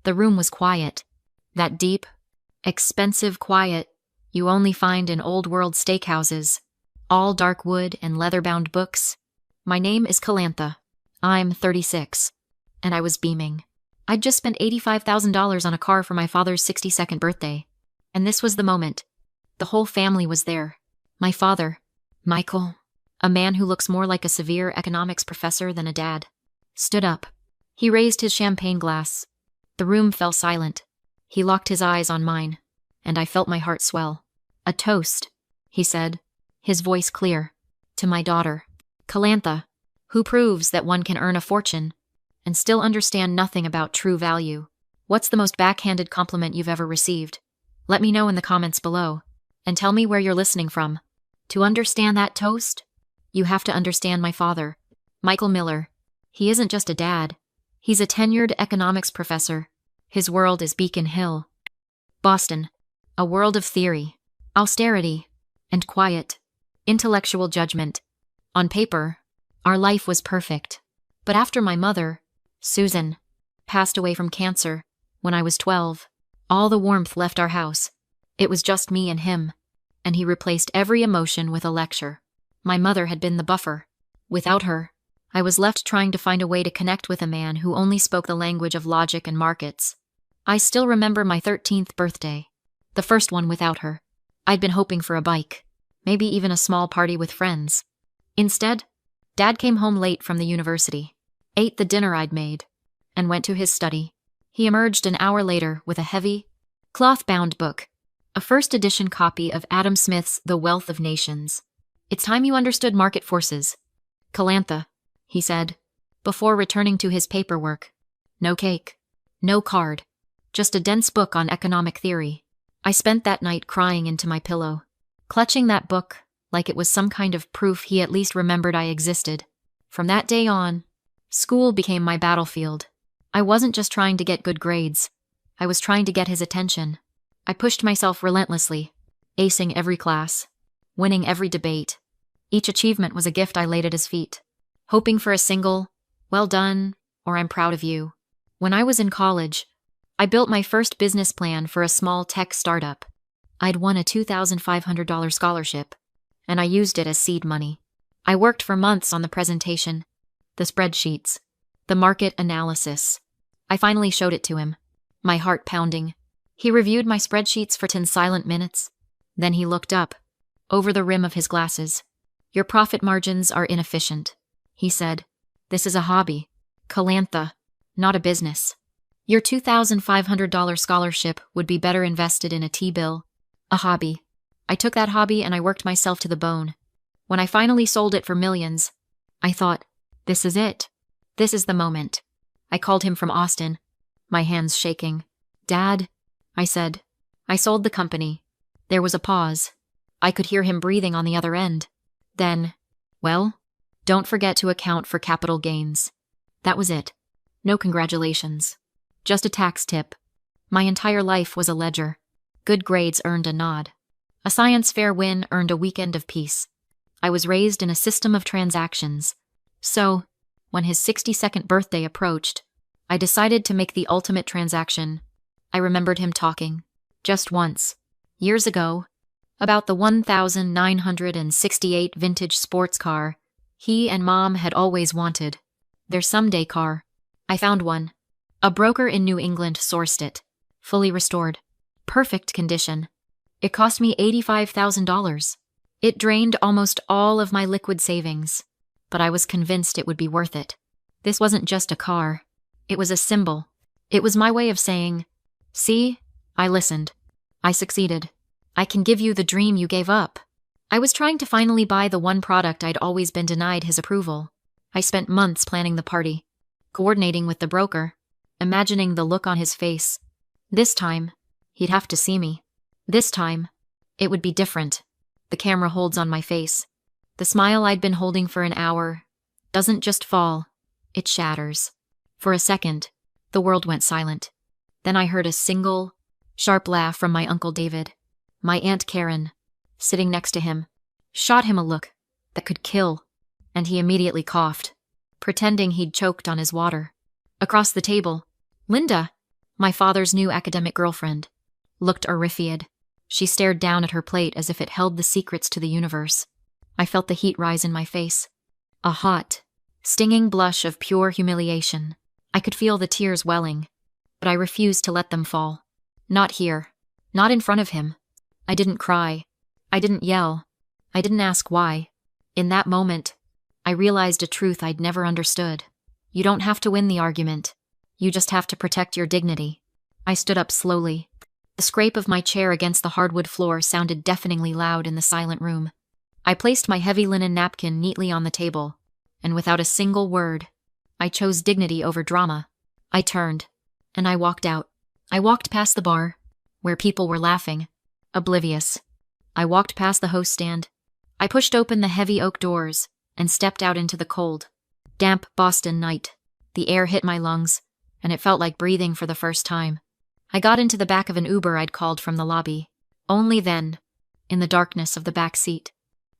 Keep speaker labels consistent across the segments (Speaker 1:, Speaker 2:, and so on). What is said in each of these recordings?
Speaker 1: The room was quiet. That deep, expensive quiet you only find in old-world steakhouses. All dark wood and leather-bound books. My name is Calantha. I'm 36. And I was beaming. I'd just spent $85,000 on a car for my father's 62nd birthday. And this was the moment. The whole family was there. My father, Michael, a man who looks more like a severe economics professor than a dad, stood up. He raised his champagne glass. The room fell silent. He locked his eyes on mine, and I felt my heart swell. A toast, he said, his voice clear, to my daughter, Calantha, who proves that one can earn a fortune and still understand nothing about true value. What's the most backhanded compliment you've ever received? Let me know in the comments below, and tell me where you're listening from. To understand that toast, you have to understand my father, Michael Miller. He isn't just a dad. He's a tenured economics professor. His world is Beacon Hill, Boston, a world of theory, austerity, and quiet, intellectual judgment. On paper, our life was perfect. But after my mother, Susan, passed away from cancer when I was 12, all the warmth left our house. It was just me and him, and he replaced every emotion with a lecture. My mother had been the buffer. Without her, I was left trying to find a way to connect with a man who only spoke the language of logic and markets. I still remember my 13th birthday, the first one without her. I'd been hoping for a bike, maybe even a small party with friends. Instead, Dad came home late from the university, ate the dinner I'd made, and went to his study. He emerged an hour later with a heavy, cloth-bound book, a first-edition copy of Adam Smith's The Wealth of Nations. "It's time you understood market forces, Calantha," he said, before returning to his paperwork. No cake, no card, just a dense book on economic theory. I spent that night crying into my pillow, clutching that book like it was some kind of proof he at least remembered I existed. From that day on, school became my battlefield. I wasn't just trying to get good grades. I was trying to get his attention. I pushed myself relentlessly, acing every class, winning every debate. Each achievement was a gift I laid at his feet, hoping for a single, "Well done," or "I'm proud of you." When I was in college, I built my first business plan for a small tech startup. I'd won a $2,500 scholarship, and I used it as seed money. I worked for months on the presentation, the spreadsheets, the market analysis. I finally showed it to him, my heart pounding. He reviewed my spreadsheets for 10 silent minutes. Then he looked up, over the rim of his glasses. "Your profit margins are inefficient," he said. "This is a hobby, Calantha, not a business. Your $2,500 scholarship would be better invested in a T-bill, a hobby." I took that hobby and I worked myself to the bone. When I finally sold it for millions, I thought, this is it. This is the moment. I called him from Austin, my hands shaking. "Dad," I said. I sold the company. There was a pause. I could hear him breathing on the other end. Then, "Well, don't forget to account for capital gains." That was it. No congratulations. Just a tax tip. My entire life was a ledger. Good grades earned a nod. A science fair win earned a weekend of peace. I was raised in a system of transactions. So, when his 62nd birthday approached, I decided to make the ultimate transaction. I remembered him talking, just once, years ago, about the 1968 vintage sports car he and Mom had always wanted. Their someday car. I found one. A broker in New England sourced it, fully restored, perfect condition. It cost me $85,000. It drained almost all of my liquid savings, but I was convinced it would be worth it. This wasn't just a car. It was a symbol. It was my way of saying, "See, I listened. I succeeded. I can give you the dream you gave up." I was trying to finally buy the one product I'd always been denied his approval. I spent months planning the party, coordinating with the broker, imagining the look on his face. This time, he'd have to see me. This time, it would be different. The camera holds on my face. The smile I'd been holding for an hour doesn't just fall, it shatters. For a second, the world went silent. Then I heard a single, sharp laugh from my Uncle David. My Aunt Karen, sitting next to him, shot him a look that could kill, and he immediately coughed, pretending he'd choked on his water. Across the table, "Linda, My father's new academic girlfriend. Looked horrified. She stared down at her plate as if it held the secrets to the universe. I felt the heat rise in my face. A hot, stinging blush of pure humiliation. I could feel the tears welling, but I refused to let them fall. Not here. Not in front of him. I didn't cry. I didn't yell. I didn't ask why. In that moment, I realized a truth I'd never understood. You don't have to win the argument. You just have to protect your dignity. I stood up slowly. The scrape of my chair against the hardwood floor sounded deafeningly loud in the silent room. I placed my heavy linen napkin neatly on the table, and without a single word, I chose dignity over drama. I turned, and I walked out. I walked past the bar, where people were laughing, oblivious. I walked past the host stand. I pushed open the heavy oak doors and stepped out into the cold, damp Boston night. The air hit my lungs, and it felt like breathing for the first time. I got into the back of an Uber I'd called from the lobby. Only then, in the darkness of the back seat,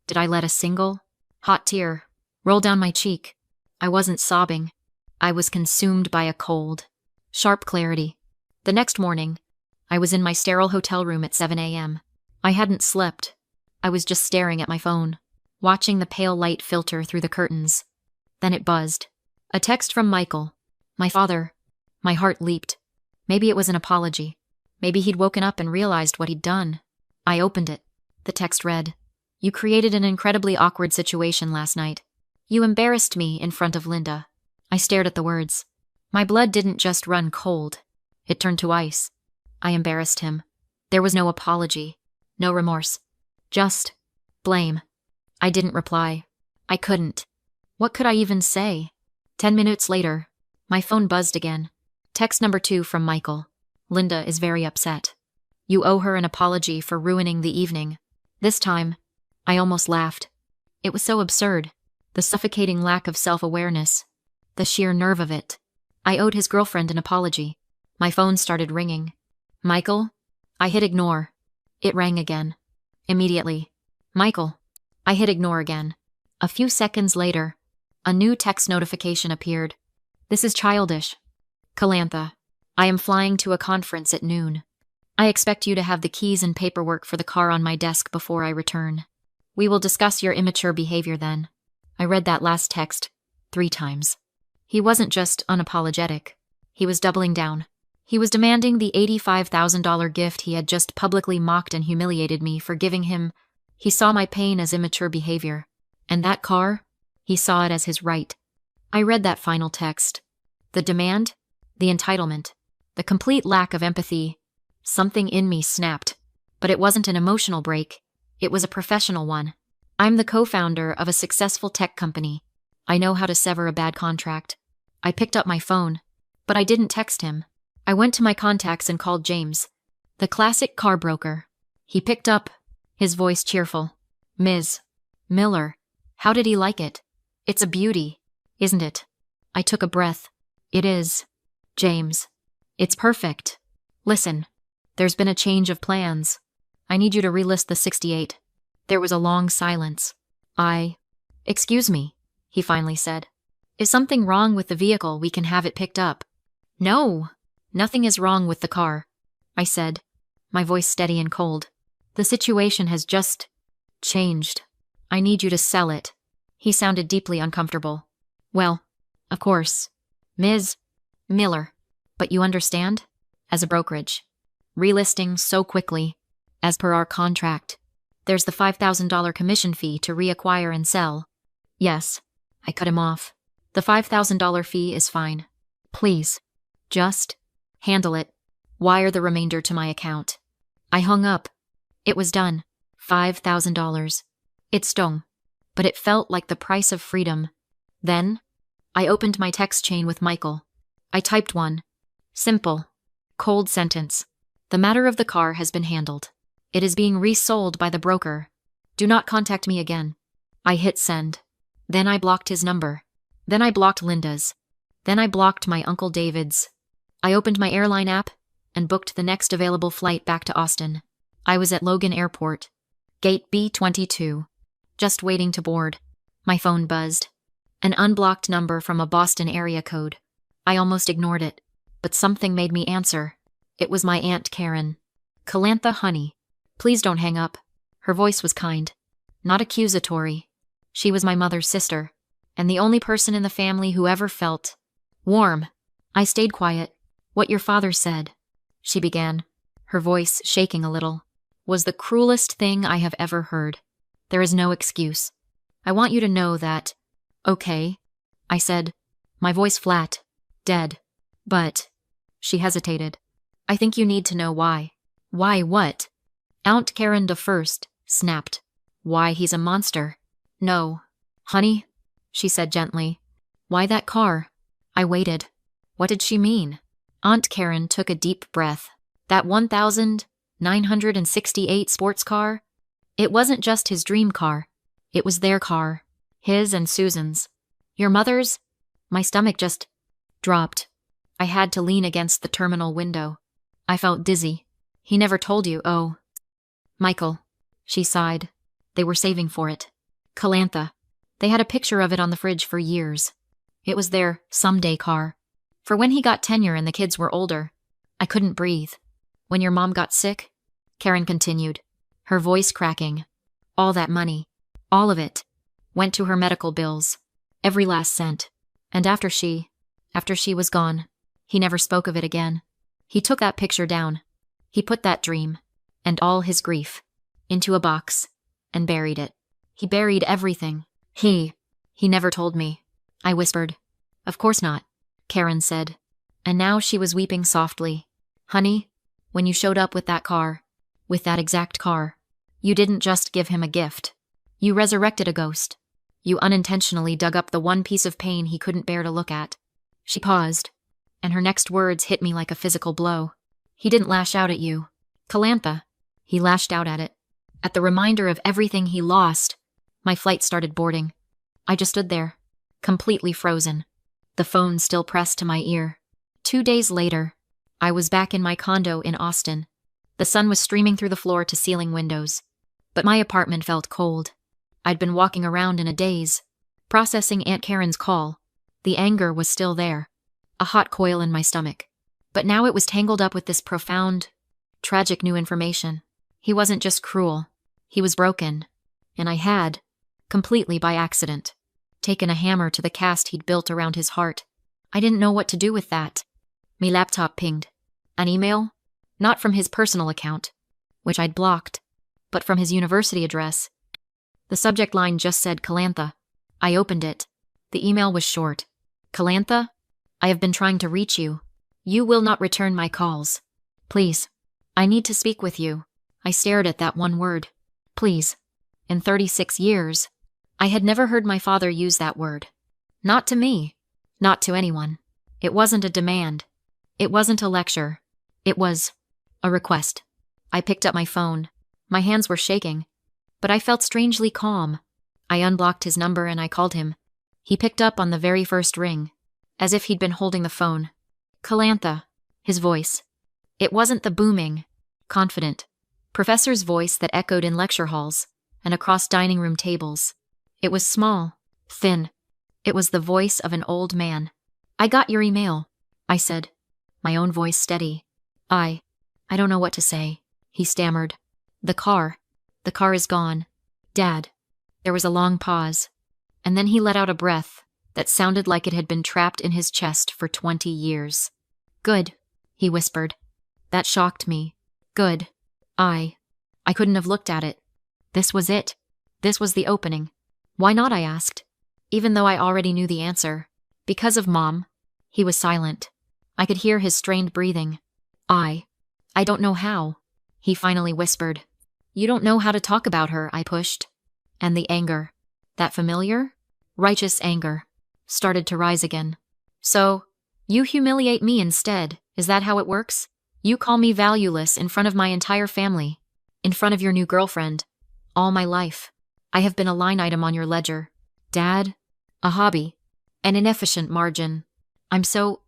Speaker 1: did I let a single, hot tear roll down my cheek. I wasn't sobbing. I was consumed by a cold, sharp clarity. The next morning, I was in my sterile hotel room at 7 a.m. I hadn't slept. I was just staring at my phone, watching the pale light filter through the curtains. Then it buzzed. A text from Michael, my father. My heart leaped. Maybe it was an apology. Maybe he'd woken up and realized what he'd done. I opened it. The text read, "You created an incredibly awkward situation last night. You embarrassed me in front of Linda." I stared at the words. My blood didn't just run cold. It turned to ice. I embarrassed him. There was no apology, no remorse. Just blame. I didn't reply. I couldn't. What could I even say? 10 minutes later, my phone buzzed again. Text number 2 from Michael. "Linda is very upset. You owe her an apology for ruining the evening." This time, I almost laughed. It was so absurd. The suffocating lack of self-awareness. The sheer nerve of it. I owed his girlfriend an apology. My phone started ringing. "Michael?" I hit ignore. It rang again. Immediately. "Michael." I hit ignore again. A few seconds later, a new text notification appeared. "This is childish. Calantha, I am flying to a conference at noon. I expect you to have the keys and paperwork for the car on my desk before I return. We will discuss your immature behavior then." I read that last text 3 times. He wasn't just unapologetic. He was doubling down. He was demanding the $85,000 gift he had just publicly mocked and humiliated me for giving him. He saw my pain as immature behavior. And that car, he saw it as his right. I read that final text. The demand, the entitlement, the complete lack of empathy. Something in me snapped. But it wasn't an emotional break. It was a professional one. I'm the co-founder of a successful tech company. I know how to sever a bad contract. I picked up my phone, but I didn't text him. I went to my contacts and called James, the classic car broker. He picked up, his voice cheerful. "Ms. Miller, how did he like it? It's a beauty, isn't it?" I took a breath. "It is, James. It's perfect. Listen, there's been a change of plans. I need you to relist the 68. There was a long silence. Excuse me," he finally said. "Is something wrong with the vehicle? We can have it picked up." "No, nothing is wrong with the car," I said, my voice steady and cold. "The situation has just changed. I need you to sell it." He sounded deeply uncomfortable. "Well, of course, Ms. Miller, but you understand? As a brokerage, relisting so quickly, as per our contract, there's the $5,000 commission fee to reacquire and sell." "Yes," I cut him off. "The $5,000 fee is fine. Please, just handle it. Wire the remainder to my account." I hung up. It was done. $5,000. It stung, but it felt like the price of freedom. Then, I opened my text chain with Michael. I typed one. Simple, cold sentence. "The matter of the car has been handled. It is being resold by the broker. Do not contact me again." I hit send. Then I blocked his number. Then I blocked Linda's. Then I blocked my Uncle David's. I opened my airline app and booked the next available flight back to Austin. I was at Logan Airport, gate B22, just waiting to board. My phone buzzed. An unblocked number from a Boston area code. I almost ignored it, but something made me answer. It was my Aunt Karen. "Calantha, honey. Please don't hang up." Her voice was kind, not accusatory. She was my mother's sister, and the only person in the family who ever felt warm. I stayed quiet. "What your father said," she began, her voice shaking a little, "was the cruelest thing I have ever heard. There is no excuse. I want you to know that." "Okay," I said, my voice flat, dead. "But," she hesitated, "I think you need to know why." "Why what?" Aunt Karen the first snapped. "Why he's a monster." "No, honey," she said gently. "Why that car?" I waited. What did she mean? Aunt Karen took a deep breath. "That 1968 sports car? It wasn't just his dream car. It was their car. His and Susan's. Your mother's?" My stomach just dropped. I had to lean against the terminal window. I felt dizzy. "He never told you, oh." "Michael," she sighed. "They were saving for it. Calantha. They had a picture of it on the fridge for years. It was their someday car. For when he got tenure and the kids were older." I couldn't breathe. "When your mom got sick?" Karen continued, her voice cracking. "All that money, all of it, went to her medical bills. Every last cent. And after she was gone, he never spoke of it again. He took that picture down. He put that dream, and all his grief, into a box, and buried it. He buried everything. He never told me." I whispered. "Of course not," Karen said. And now she was weeping softly. "Honey, when you showed up with that car, with that exact car, you didn't just give him a gift. You resurrected a ghost. You unintentionally dug up the one piece of pain he couldn't bear to look at." She paused, and her next words hit me like a physical blow. "He didn't lash out at you, Calantha. He lashed out at it. At the reminder of everything he lost." My flight started boarding. I just stood there, completely frozen, the phone still pressed to my ear. 2 days later, I was back in my condo in Austin. The sun was streaming through the floor-to-ceiling windows, but my apartment felt cold. I'd been walking around in a daze, processing Aunt Karen's call. The anger was still there, a hot coil in my stomach. But now it was tangled up with this profound, tragic new information. He wasn't just cruel, he was broken. And I had, completely by accident, taken a hammer to the cast he'd built around his heart. I didn't know what to do with that. My laptop pinged. An email? Not from his personal account, which I'd blocked, but from his university address. The subject line just said Calantha. I opened it. The email was short. "Calantha, I have been trying to reach you. You will not return my calls. Please, I need to speak with you." I stared at that one word. Please. In 36 years, I had never heard my father use that word. Not to me. Not to anyone. It wasn't a demand. It wasn't a lecture. It was a request. I picked up my phone. My hands were shaking, but I felt strangely calm. I unblocked his number and I called him. He picked up on the very first ring, as if he'd been holding the phone. "Calantha," his voice. It wasn't the booming, confident, professor's voice that echoed in lecture halls and across dining room tables. It was small, thin. It was the voice of an old man. "I got your email," I said, my own voice steady. I don't know what to say," he stammered. The car is gone. Dad." There was a long pause, and then he let out a breath that sounded like it had been trapped in his chest for 20 years. "Good," he whispered. That shocked me. Good. I couldn't have looked at it. This was it. This was the opening. "Why not?" I asked, even though I already knew the answer. "Because of Mom." He was silent. I could hear his strained breathing. I don't know how," he finally whispered. "You don't know how to talk about her," I pushed. And the anger, that familiar, righteous anger, started to rise again. "So, you humiliate me instead, is that how it works? You call me valueless in front of my entire family, in front of your new girlfriend. All my life, I have been a line item on your ledger. Dad, a hobby, an inefficient margin. I'm so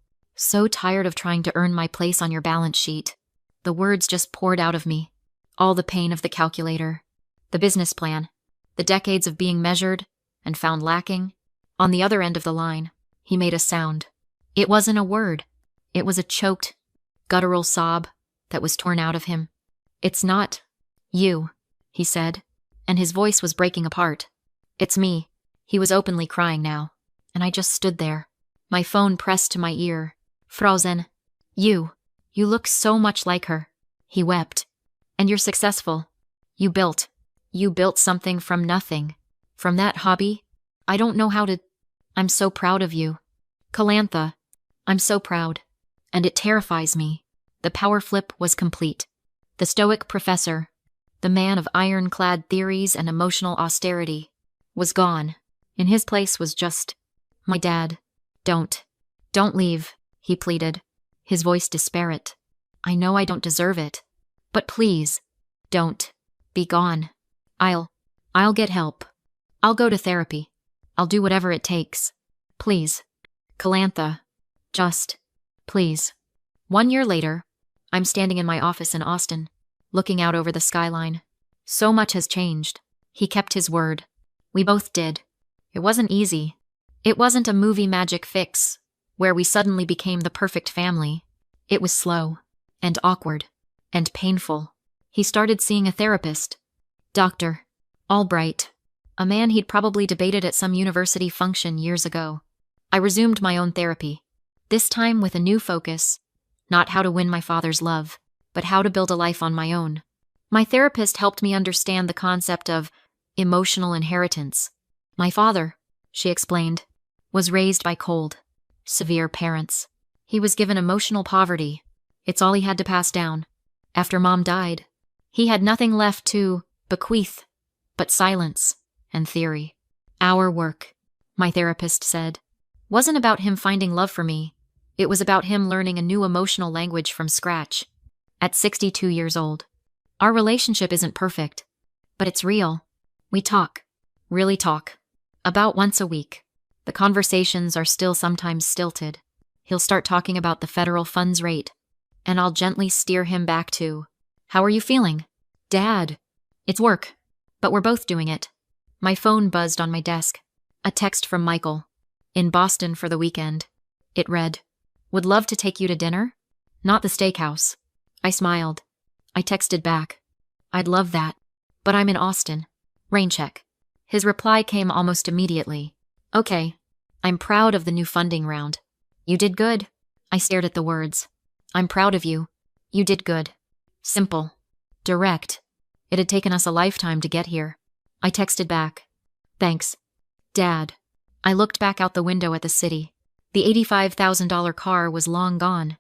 Speaker 1: tired of trying to earn my place on your balance sheet." The words just poured out of me. All the pain of the calculator, the business plan, the decades of being measured and found lacking. On the other end of the line, he made a sound. It wasn't a word. It was a choked, guttural sob that was torn out of him. "It's not you," he said, and his voice was breaking apart. "It's me." He was openly crying now, and I just stood there, my phone pressed to my ear. "Frozen, you look so much like her," he wept. "And you're successful. You built something from nothing. From that hobby. I don't know how to. I'm so proud of you. Calantha, I'm so proud. And it terrifies me." The power flip was complete. The stoic professor, the man of ironclad theories and emotional austerity, was gone. In his place was just my dad. Don't leave," he pleaded, his voice desperate. "I know I don't deserve it. But please, don't be gone. I'll get help. I'll go to therapy. I'll do whatever it takes. Please. Calantha. Just. Please." 1 year later, I'm standing in my office in Austin, looking out over the skyline. So much has changed. He kept his word. We both did. It wasn't easy. It wasn't a movie magic fix, where we suddenly became the perfect family. It was slow, and awkward, and painful. He started seeing a therapist. Dr. Albright, a man he'd probably debated at some university function years ago. I resumed my own therapy, this time with a new focus. Not how to win my father's love, but how to build a life on my own. My therapist helped me understand the concept of emotional inheritance. My father, she explained, was raised by cold, severe parents. He was given emotional poverty. It's all he had to pass down. After Mom died, he had nothing left to bequeath but silence and theory. Our work, my therapist said, wasn't about him finding love for me. It was about him learning a new emotional language from scratch. At 62 years old, our relationship isn't perfect, but it's real. We talk, really talk, about once a week. The conversations are still sometimes stilted. He'll start talking about the federal funds rate, and I'll gently steer him back to, "How are you feeling?" "Dad, it's work, but we're both doing it." My phone buzzed on my desk. A text from Michael, in Boston for the weekend. It read, "Would love to take you to dinner? Not the steakhouse." I smiled. I texted back, "I'd love that, but I'm in Austin. Rain check." His reply came almost immediately. "Okay, I'm proud of the new funding round. You did good." I stared at the words. "I'm proud of you. You did good." Simple. Direct. It had taken us a lifetime to get here. I texted back, "Thanks, Dad." I looked back out the window at the city. The $85,000 car was long gone.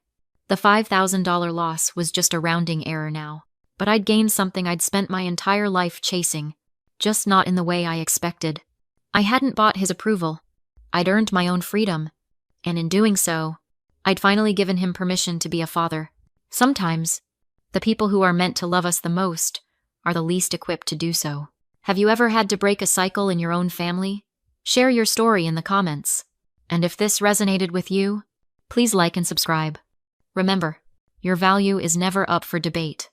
Speaker 1: The $5,000 loss was just a rounding error now. But I'd gained something I'd spent my entire life chasing, just not in the way I expected. I hadn't bought his approval. I'd earned my own freedom. And in doing so, I'd finally given him permission to be a father. Sometimes, the people who are meant to love us the most are the least equipped to do so. Have you ever had to break a cycle in your own family? Share your story in the comments. And if this resonated with you, please like and subscribe. Remember, your value is never up for debate.